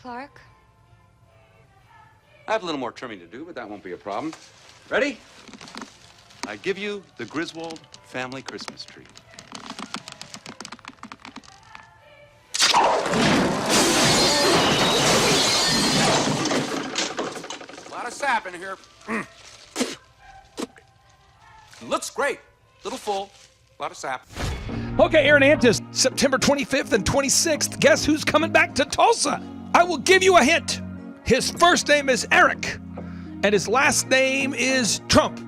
Clark? I have a little more trimming to do, but that won't be a problem. Ready? I give you the Griswold family Christmas tree. A lot of sap in here. Looks great. Little full. A lot of sap. Okay, Aaron Antis, September 25th and 26th. Guess who's coming back to Tulsa? I will give you a hint. His first name is Eric, and his last name is Trump.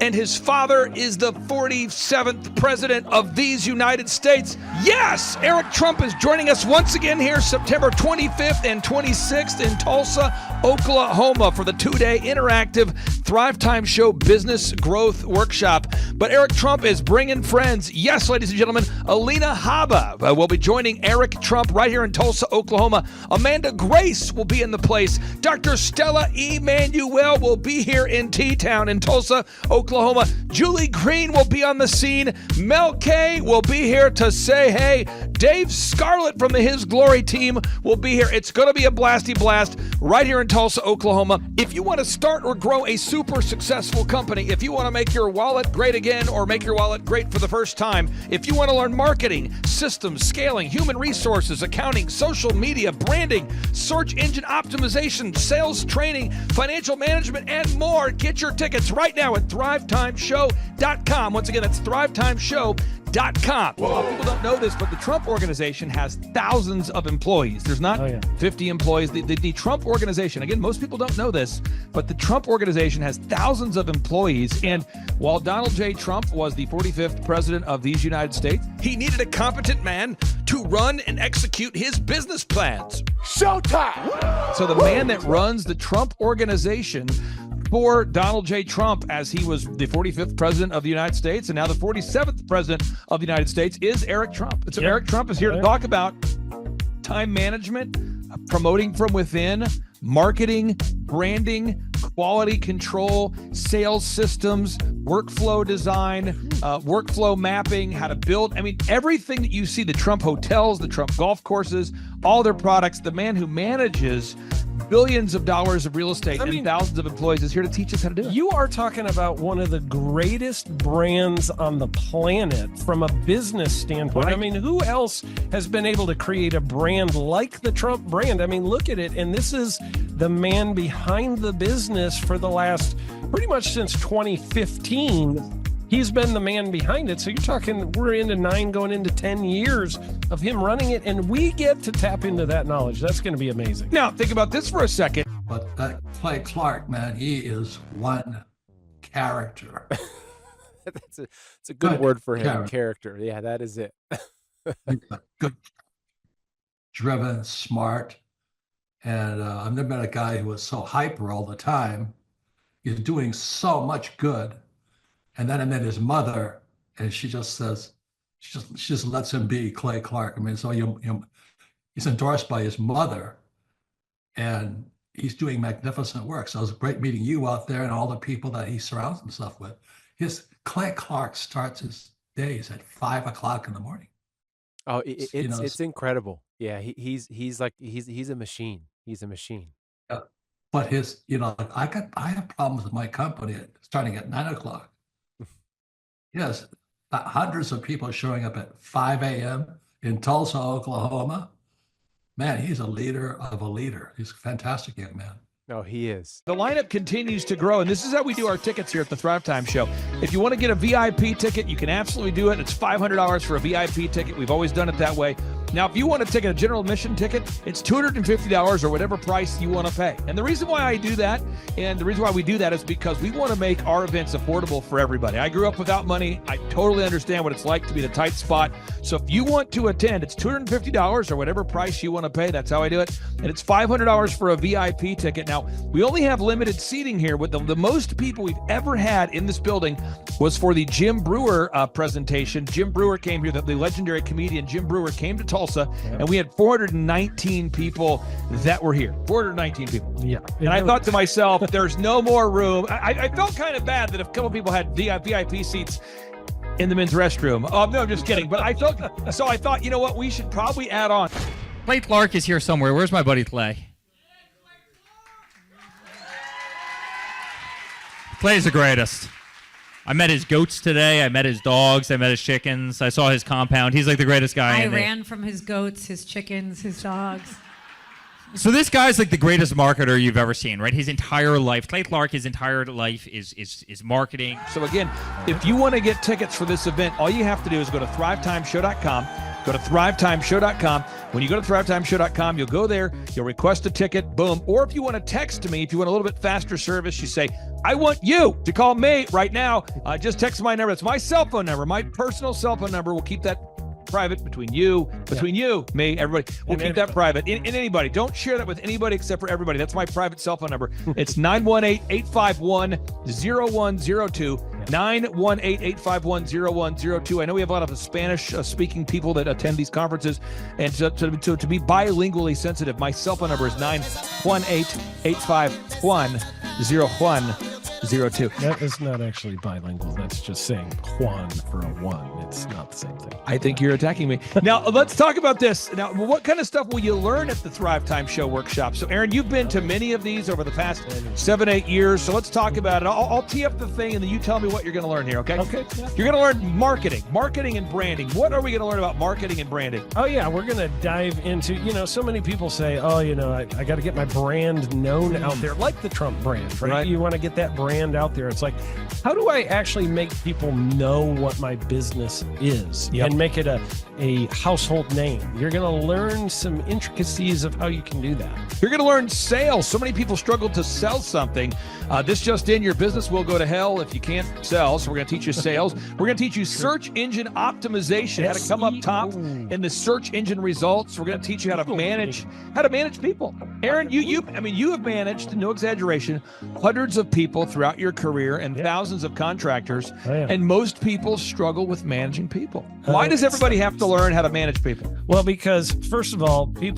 And his father is the 47th president of these United States. Yes, Eric Trump is joining us once again here September 25th and 26th in Tulsa, Oklahoma for the two-day interactive Thrivetime Show Business Growth Workshop. But Eric Trump is bringing friends. Yes, ladies and gentlemen, Alina Habba will be joining Eric Trump right here in Tulsa, Oklahoma. Amanda Grace will be in the place. Dr. Stella Emanuel will be here in T-Town in Tulsa, Oklahoma. Julie Green will be on the scene. Mel K will be here to say hey. Dave Scarlett from the His Glory team will be here. It's going to be a blasty blast right here in Tulsa, Oklahoma. If you want to start or grow a super successful company, if you want to make your wallet great again or make your wallet great for the first time, if you want to learn marketing, systems, scaling, human resources, accounting, social media, branding, search engine optimization, sales training, financial management, and more, get your tickets right now at thrivetimeshow.com. Once again, that's thrivetimeshow.com. Well, people don't know this, but the Trump organization has thousands of employees. There's not 50 employees. The Trump organization, again, most people don't know this, but the Trump organization has thousands of employees. And while Donald J. Trump was the 45th president of these United States, he needed a competent man to run and execute his business plans. Showtime! So the man that runs the Trump organization for Donald J. Trump, as he was the 45th president of the United States and now the 47th president of the United States, is Eric Trump. And so Eric Trump is here to talk about time management, promoting from within, marketing, branding, quality control, sales systems, workflow design, workflow mapping, how to build. I mean, everything that you see, the Trump hotels, the Trump golf courses, all their products, the man who manages billions of dollars of real estate and thousands of employees is here to teach us how to do it. You are talking about one of the greatest brands on the planet from a business standpoint. Right. I mean, who else has been able to create a brand like the Trump brand? I mean, look at it. And this is the man behind the business for the last pretty much since 2015. He's been the man behind it. So you're talking, we're into 9 going into 10 years of him running it, and we get to tap into that knowledge. That's going to be amazing. Now, think about this for a second. But that Clay Clark, man, he is one character. It's a good word for him, character. Yeah, that is it. Good, driven, smart. And I've never met a guy who was so hyper all the time. He's doing so much good. And then I met his mother, and she just says, she just lets him be Clay Clark. I mean, so he's endorsed by his mother, and he's doing magnificent work. So it was great meeting you out there and all the people that he surrounds himself with. Clay Clark starts his days at 5 o'clock in the morning. Oh, it's incredible. Yeah, he's a machine. He's a machine. Yeah. But I have problems with my company starting at 9 o'clock. Yes, hundreds of people showing up at 5 a.m. in Tulsa, Oklahoma. Man, he's a leader of a leader. He's a fantastic young man. No, he is. The lineup continues to grow, and this is how we do our tickets here at the Thrivetime Show. If you want to get a VIP ticket, you can absolutely do it. It's $500 for a VIP ticket. We've always done it that way. Now, if you want to take a general admission ticket, it's $250 or whatever price you want to pay. And the reason why I do that, and the reason why we do that is because we want to make our events affordable for everybody. I grew up without money. I totally understand what it's like to be in a tight spot. So if you want to attend, it's $250 or whatever price you want to pay. That's how I do it. And it's $500 for a VIP ticket. Now, we only have limited seating here. With the most people we've ever had in this building was for the Jim Brewer presentation. Jim Brewer came here, the legendary comedian Jim Brewer came to Tulsa, and we had 419 people that were here. 419 people. Yeah. And I thought to myself, there's no more room. I felt kind of bad that a couple people had VIP seats in the men's restroom. No, I'm just kidding. But I thought, you know what? We should probably add on. Clay Clark is here somewhere. Where's my buddy Clay? Clay's the greatest. I met his goats today. I met his dogs. I met his chickens. I saw his compound. He's like the greatest guy. I ran from his goats, his chickens, his dogs. So this guy's like the greatest marketer you've ever seen, right? His entire life, Clay Clark, his entire life is marketing. So again, if you want to get tickets for this event, all you have to do is go to thrivetimeshow.com. Go to thrivetimeshow.com. When you go to thrivetimeshow.com, you'll go there, you'll request a ticket, boom. Or if you want to text me, if you want a little bit faster service, you say, I want you to call me right now. Just text my number. It's my cell phone number, my personal cell phone number. We'll keep that private between you, me, everybody. We'll keep that private. And anybody. Don't share that with anybody except for everybody. That's my private cell phone number. It's 918-851-0102. 918-851-0102. I know we have a lot of Spanish-speaking people that attend these conferences, and to be bilingually sensitive, my cell phone number is 918-851-0102. That is not actually bilingual. That's just saying Juan for a one. It's not the same thing. I think you're attacking me. Now, let's talk about this. Now, what kind of stuff will you learn at the Thrive Time Show workshop? So, Aaron, you've been to many of these over the past 7-8 years. So let's talk about it. I'll tee up the thing, and then you tell me what you're going to learn here, okay? Okay. Yeah. You're going to learn marketing and branding. What are we going to learn about marketing and branding? Oh, yeah. We're going to dive into, so many people say, I got to get my brand known out there, like the Trump brand, right? You want to get that brand out there. It's like, how do I actually make people know what my business is and make it a household name? You're going to learn some intricacies of how you can do that. You're going to learn sales. So many people struggle to sell something. This just in, your business will go to hell if you can't sell. So we're going to teach you sales. We're going to teach you search engine optimization, how to come up top in the search engine results. We're going to teach you how to manage people. Aaron, you have managed, no exaggeration, hundreds of people throughout your career and thousands of contractors. And most people struggle with managing people. Why does everybody have to learn how to manage people? Well, because first of all, you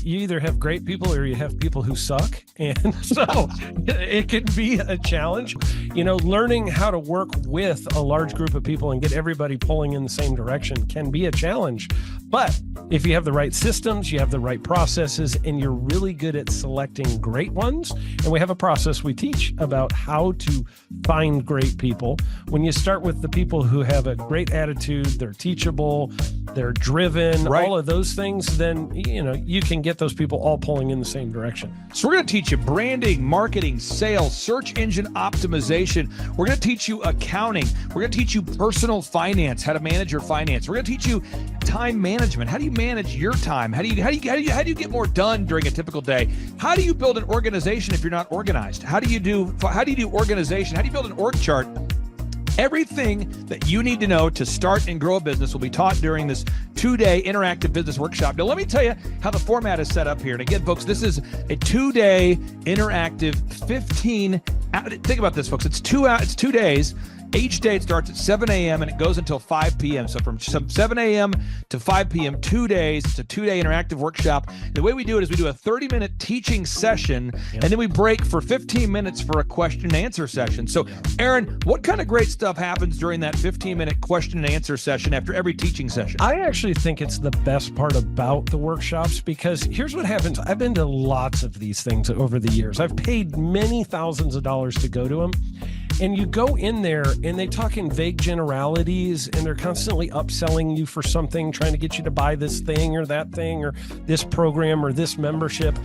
either have great people or you have people who suck. And so it can be a challenge. Learning how to work with a large group of people and get everybody pulling in the same direction can be a challenge. But if you have the right systems, you have the right processes, and you're really good at selecting great ones, and we have a process we teach about how to find great people. When you start with the people who have a great attitude, they're teachable, they're driven, all of those things, then, you can get those people all pulling in the same direction. So we're going to teach you branding, marketing, sales, search engine optimization. We're going to teach you accounting. We're going to teach you personal finance, how to manage your finance. We're going to teach you time management. How do you manage your time? How do you get more done during a typical day? How do you build an organization if you're not organized? How do you do organization? How do you build an org chart? Everything that you need to know to start and grow a business will be taught during this 2-day interactive business workshop. Now, let me tell you how the format is set up here. And again, folks, this is a 2-day interactive 15. Think about this, folks. It's 2 days. Each day it starts at 7 a.m. and it goes until 5 p.m. So from 7 a.m. to 5 p.m., 2 days. It's a 2-day interactive workshop. The way we do it is we do a 30-minute teaching session, and then we break for 15 minutes for a question and answer session. So, Aaron, what kind of great stuff happens during that 15-minute question and answer session after every teaching session? I actually think it's the best part about the workshops, because here's what happens. I've been to lots of these things over the years. I've paid many thousands of dollars to go to them. And you go in there and they talk in vague generalities, and they're constantly upselling you for something, trying to get you to buy this thing or that thing or this program or this membership.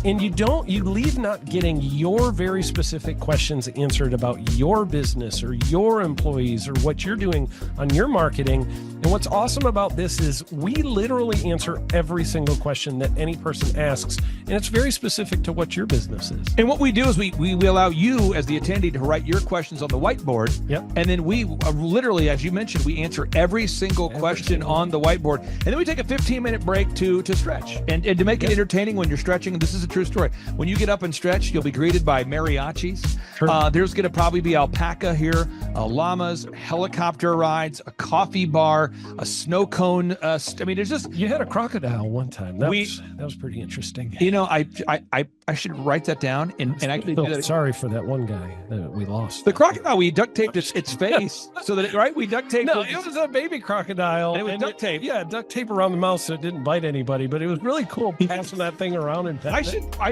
And you leave not getting your very specific questions answered about your business or your employees or what you're doing on your marketing. And what's awesome about this is we literally answer every single question that any person asks, and it's very specific to what your business is. And what we do is we allow you as the attendee to write your questions on the whiteboard. Yep. And then we literally, as you mentioned, we answer every single question on the whiteboard. And then we take a 15-minute break to stretch and to make it entertaining when you're stretching. This is a true story. When you get up and stretch, you'll be greeted by mariachis. Sure. There's going to probably be alpaca here, llamamas, helicopter rides, a coffee bar, a snow cone. I mean, there's just You had a crocodile one time. That was pretty interesting. you know, I should write that down and actually do that. Sorry for that one guy that we lost. The crocodile, we duct taped its face so that we duct taped. No, it was a baby crocodile. And it was duct tape. Yeah, duct tape around the mouth so it didn't bite anybody. But it was really cool passing that thing around and I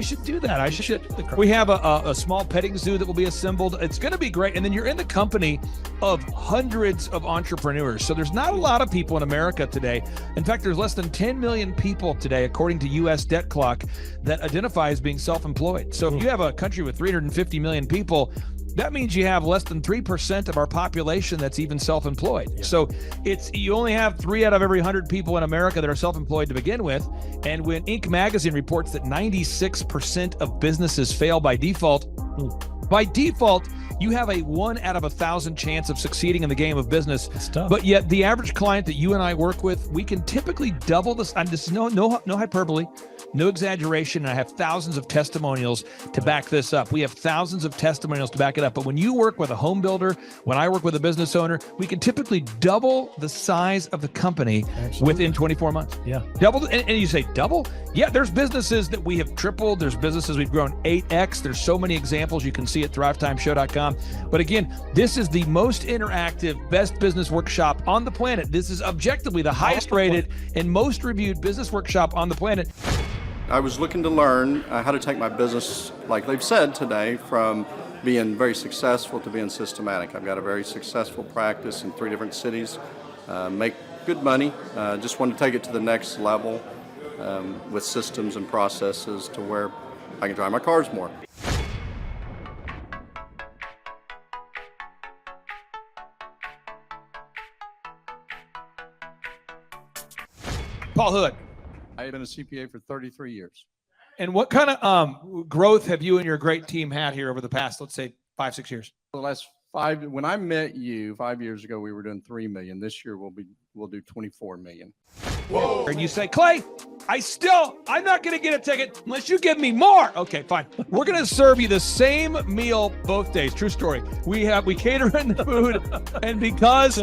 should do that. I should. We have a small petting zoo that will be assembled. It's going to be great. And then you're in the company of hundreds of entrepreneurs. So there's not a lot of people in America today. In fact, there's less than 10 million people today, according to U.S. Debt Clock, that identify as being self-employed. So if you have a country with 350 million people, that means you have less than 3% of our population that's even self-employed. Yeah. So you only have 3 out of every 100 people in America that are self-employed to begin with. And when Inc. magazine reports that 96% of businesses fail by default, you have a 1 out of 1,000 chance of succeeding in the game of business. It's tough. But yet the average client that you and I work with, we can typically double this. And this is no hyperbole, no exaggeration. And I have thousands of testimonials to back this up. We have thousands of testimonials to back it up. But when you work with a home builder, when I work with a business owner, we can typically double the size of the company within 24 months. Yeah. Double. And you say double? Yeah, there's businesses that we have tripled. There's businesses we've grown 8x. There's so many examples you can see at thrivetimeshow.com. But again, this is the most interactive, best business workshop on the planet. This is objectively the highest rated and most reviewed business workshop on the planet. I was looking to learn how to take my business, like they've said today, from being very successful to being systematic. I've got a very successful practice in 3 different cities, make good money. Just want to take it to the next level with systems and processes to where I can drive my cars more. Paul Hood. I have been a CPA for 33 years. And what kind of growth have you and your great team had here over the past, let's say, 5-6 years? For the last 5, when I met you 5 years ago, we were doing 3 million. This year we'll do 24 million. Whoa. And you say, Clay, I'm not going to get a ticket unless you give me more. Okay, fine. We're going to serve you the same meal both days. True story. We cater in the food, and because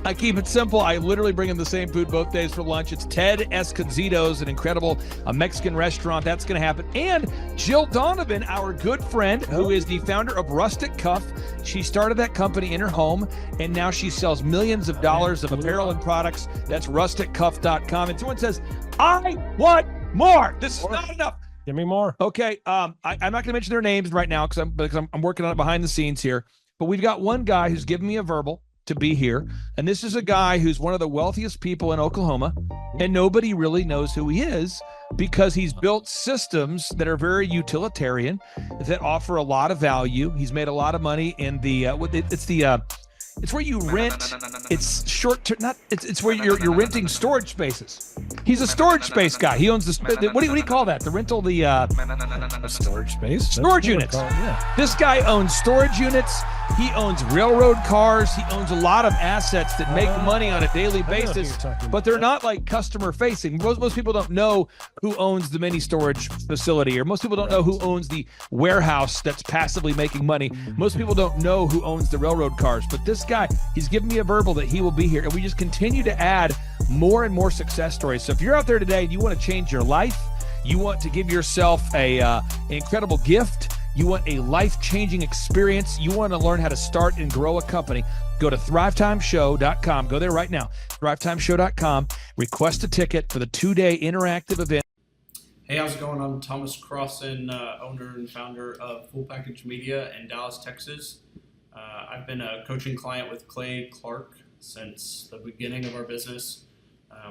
I keep it simple, I literally bring in the same food both days for lunch. It's Ted Escondido's, an incredible Mexican restaurant. That's going to happen. And Jill Donovan, our good friend, who is the founder of Rustic Cuff. She started that company in her home, and now she sells millions of dollars of apparel and products. That's rusticcuff.com. And someone says, I want more. This is not enough. Give me more. Okay. I'm not going to mention their names right now because I'm working on it behind the scenes here. But we've got one guy who's given me a verbal to be here. And this is a guy who's one of the wealthiest people in Oklahoma, and nobody really knows who he is because he's built systems that are very utilitarian, that offer a lot of value. He's made a lot of money in the it's where you rent. It's short term. It's where you're renting storage spaces. He's a storage space guy. He owns the what do you call that? The rental, storage space. Storage units. This guy owns storage units. He owns railroad cars. He owns a lot of assets that make money on a daily basis, but they're not like customer facing. Most people don't know who owns the mini storage facility, or most people don't know who owns the warehouse that's passively making money. Most people don't know who owns the railroad cars, but this guy, he's given me a verbal that he will be here, and we just continue to add more and more success stories. So if you're out there today and you want to change your life, you want to give yourself an incredible gift, you want a life-changing experience, you want to learn how to start and grow a company, go to thrivetimeshow.com. Go there right now, thrivetimeshow.com. Request a ticket for the 2-day interactive event. Hey, how's it going? I'm Thomas Crossan, owner and founder of Full Package Media in Dallas, Texas. I've been a coaching client with Clay Clark since the beginning of our business.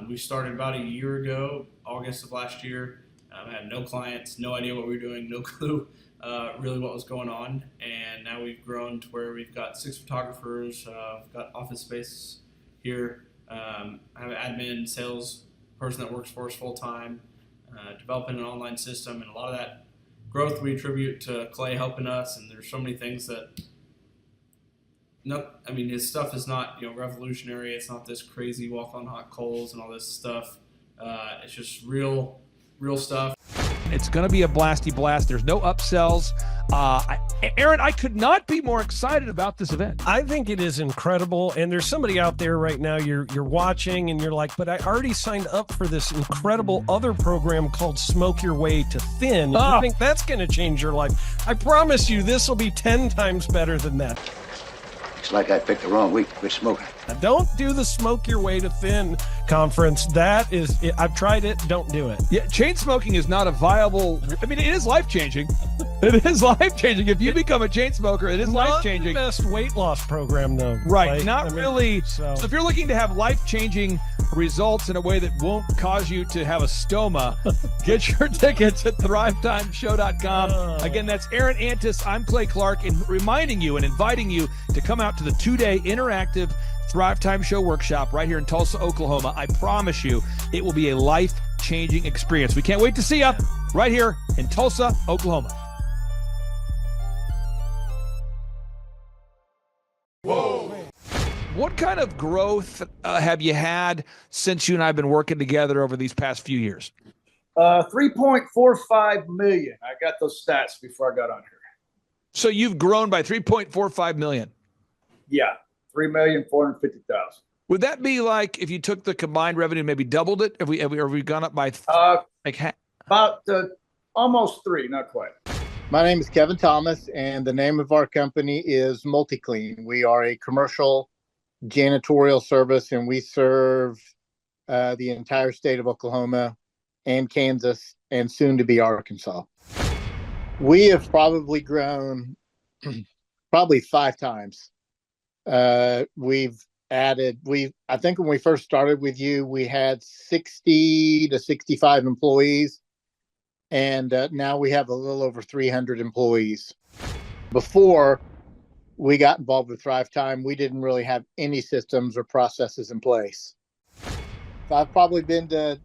We started about a year ago, August of last year. I had no clients, no idea what we were doing, no clue really what was going on. And now we've grown to where we've got 6 photographers, we've got office space here. I have an admin, sales person that works for us full time, developing an online system, and a lot of that growth we attribute to Clay helping us. And there's so many things that, his stuff is not revolutionary. It's not this crazy walk on hot coals and all this stuff. It's just real stuff. It's going to be a blasty blast. There's no upsells. Aaron, I could not be more excited about this event. I think it is incredible. And there's somebody out there right now, you're watching and you're like, but I already signed up for this incredible other program called Smoke Your Way to Thin. You think that's going to change your life? I promise you, this will be 10 times better than that. Looks like I picked the wrong week to quit smoking. Now, don't do the Smoke Your Way to Thin conference. That is, I've tried it. Don't do it. Yeah, chain smoking is not a viable. I mean, it is life changing. It is life changing. If you become a chain smoker, it is life changing. Not the best weight loss program, though. Right, really. So if you're looking to have life changing results in a way that won't cause you to have a stoma, get your tickets at thrivetimeshow.com. Again, that's Aaron Antis. I'm Clay Clark, and reminding you and inviting you to come out to the 2-day interactive Thrive Time Show workshop right here in Tulsa, Oklahoma. I promise you, it will be a life-changing experience. We can't wait to see you right here in Tulsa, Oklahoma. Whoa. What kind of growth have you had since you and I have been working together over these past few years? 3.45 million. I got those stats before I got on here. So you've grown by 3.45 million. Yeah, 3,450,000. Would that be like if you took the combined revenue, maybe doubled it? Have we gone up by about almost 3, not quite. My name is Kevin Thomas, and the name of our company is MultiClean. We are a commercial janitorial service, and we serve the entire state of Oklahoma and Kansas, and soon to be Arkansas. We have probably grown probably 5 times. We've added, I think when we first started with you, we had 60 to 65 employees. And now we have a little over 300 employees. Before we got involved with Thrivetime, we didn't really have any systems or processes in place. So I've probably been to,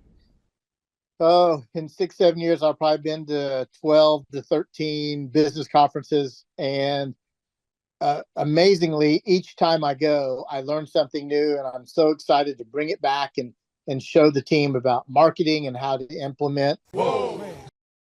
in 6-7 years, I've probably been to 12 to 13 business conferences. And amazingly, each time I go, I learn something new, and I'm so excited to bring it back and show the team about marketing and how to implement. Whoa.